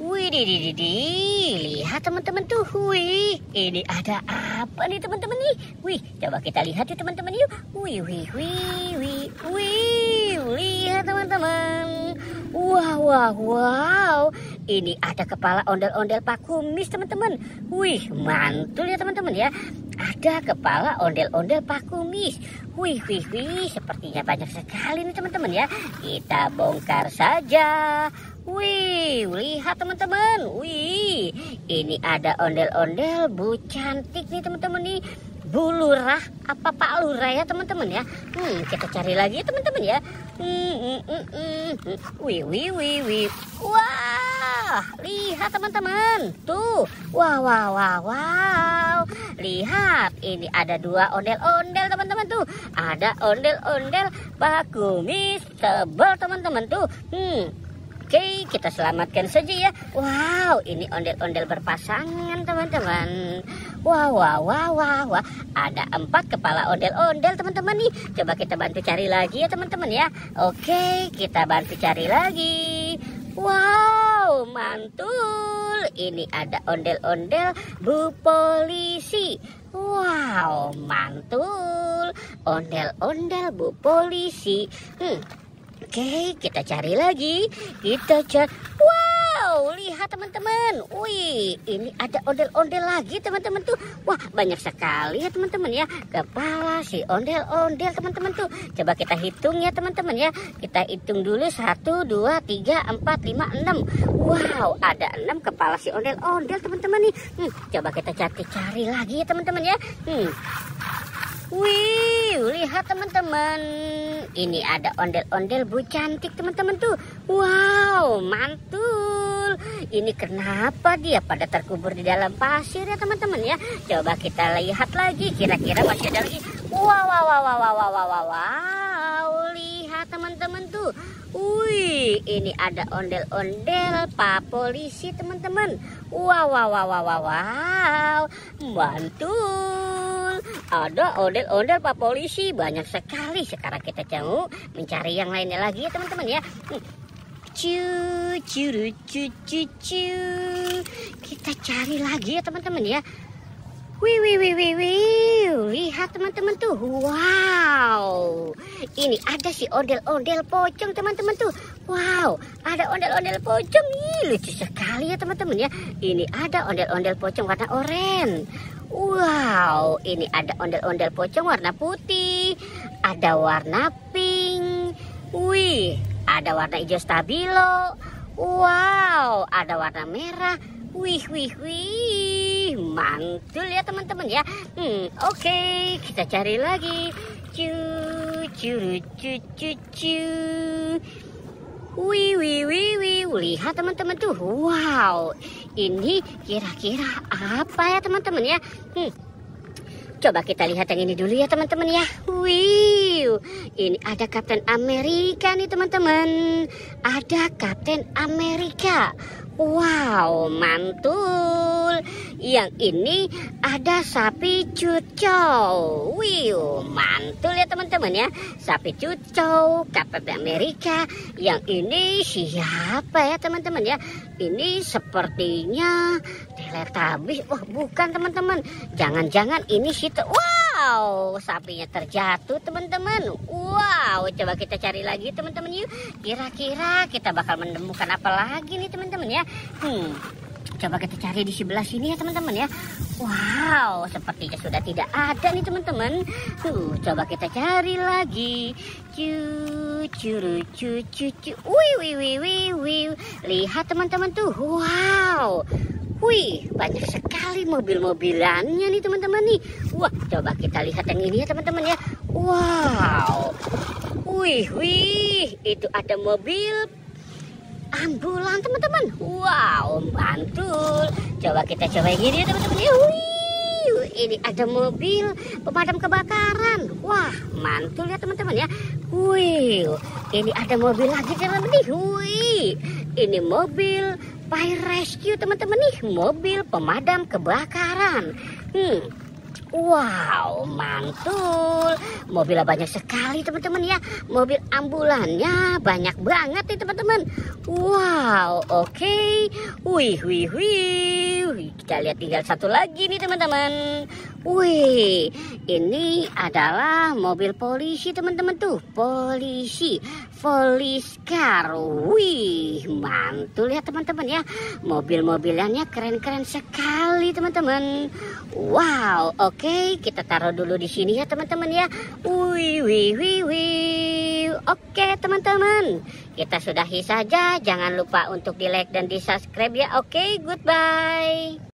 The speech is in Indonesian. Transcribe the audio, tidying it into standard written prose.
Wih, lihat teman-teman tuh. Wih, ini ada apa nih teman-teman nih? Wih, coba kita lihat ya teman-teman yuk. Wih, lihat teman-teman. Wow. Ini ada kepala ondel-ondel Pak Kumis teman-teman. Wih, mantul ya teman-teman ya. Ada kepala ondel-ondel Pak Kumis. Wih, sepertinya banyak sekali nih teman-teman ya. Kita bongkar saja. Wih, lihat teman-teman. Wih, ini ada ondel-ondel Bu Cantik nih teman-teman nih. Bu Lurah apa Pak Lurah ya teman-teman ya. Kita cari lagi ya teman-teman ya. Wih. Wah, lihat teman-teman. Tuh. Wow. Lihat, ini ada dua ondel-ondel teman-teman tuh. Ada ondel-ondel Pak Kumis tebal teman-teman tuh. Oke, kita selamatkan saja ya. Wow, ini ondel-ondel berpasangan teman-teman. Wow. Ada 4 kepala ondel-ondel teman-teman nih. Coba kita bantu cari lagi ya teman-teman ya. Oke, kita bantu cari lagi. Wow, mantul. Ini ada ondel-ondel Bu Polisi. Wow, mantul. Ondel-ondel Bu Polisi. Oke, kita cari lagi. Wow, lihat teman-teman. Wih, ini ada ondel-ondel lagi teman-teman tuh. Wah, banyak sekali ya teman-teman ya. Kepala si ondel-ondel teman-teman tuh. Coba kita hitung ya teman-teman ya. Kita hitung dulu 1, 2, 3, 4, 5, 6. Wow, ada 6 kepala si ondel-ondel teman-teman nih. Coba kita cari lagi ya teman-teman ya. Wih, lihat teman-teman. Ini ada ondel-ondel Bu Cantik teman-teman tuh. Wow, mantul. Ini kenapa dia pada terkubur di dalam pasir ya teman-teman ya. Coba kita lihat lagi. Kira-kira masih ada lagi. Wow. Lihat teman-teman tuh. Wih, ini ada ondel-ondel Pak Polisi teman-teman. Wow. Mantul. Ada ondel-ondel Pak Polisi banyak sekali. Sekarang kita mau mencari yang lainnya lagi ya teman-teman ya. Kita cari lagi ya teman-teman ya. Wih. Lihat teman-teman tuh. Wow. Ini ada si ondel-ondel pocong teman-teman tuh. Wow, ada ondel-ondel pocong nih. Lucu sekali ya teman-teman ya. Ini ada ondel-ondel pocong warna oranye. Wow, ini ada ondel-ondel pocong warna putih. Ada warna pink. Wih, ada warna hijau stabilo. Wow, ada warna merah. Wih. Mantul ya teman-teman ya. Oke, kita cari lagi. Wih. Lihat teman-teman tuh. Wow, ini kira-kira apa ya teman-teman ya. Coba kita lihat yang ini dulu ya teman-teman ya. Wih, ini ada Kapten Amerika nih teman-teman. Ada Kapten Amerika. Wow, mantul. Yang ini ada sapi cucau. Wih, mantul ya teman-teman ya. Sapi cucau, Kapten Amerika. Yang ini siapa ya teman-teman ya? Ini sepertinya Teletubbies. Oh, bukan teman-teman. Jangan-jangan ini si wow, sapinya terjatuh teman-teman. Wow, coba kita cari lagi teman-teman yuk. Kira-kira kita bakal menemukan apa lagi nih teman-teman ya. Coba kita cari di sebelah sini ya teman-teman ya. Wow, sepertinya sudah tidak ada nih teman-teman. Coba kita cari lagi. Wih. Lihat teman-teman tuh. Wow. Wih, banyak sekali mobil-mobilannya nih teman-teman nih. Wah, coba kita lihat yang ini ya teman-teman ya. Wow. Wih, itu ada mobil ambulan teman-teman. Wow, mantul. Coba kita coba yang ini ya teman-teman ya. Wih, ini ada mobil pemadam kebakaran. Wah, mantul ya teman-teman ya. Wih, ini ada mobil lagi teman-teman nih. Wih, ini mobil fire rescue teman-teman nih. Mobil pemadam kebakaran. Wow, mantul. Mobilnya banyak sekali teman-teman ya. Mobil ambulannya banyak banget nih teman-teman. Wow, oke. Wih, wih, wih. Kita lihat tinggal satu lagi nih teman-teman. Wih, ini adalah mobil polisi teman-teman tuh. Polisi, police car. Wih, mantul ya teman-teman ya. Mobil-mobilannya keren-keren sekali teman-teman. Wow, oke, kita taruh dulu di sini ya teman-teman ya. Wih, wih, wih, wih. Oke teman-teman, kita sudahi saja. Jangan lupa untuk di like dan di subscribe ya. Oke, goodbye.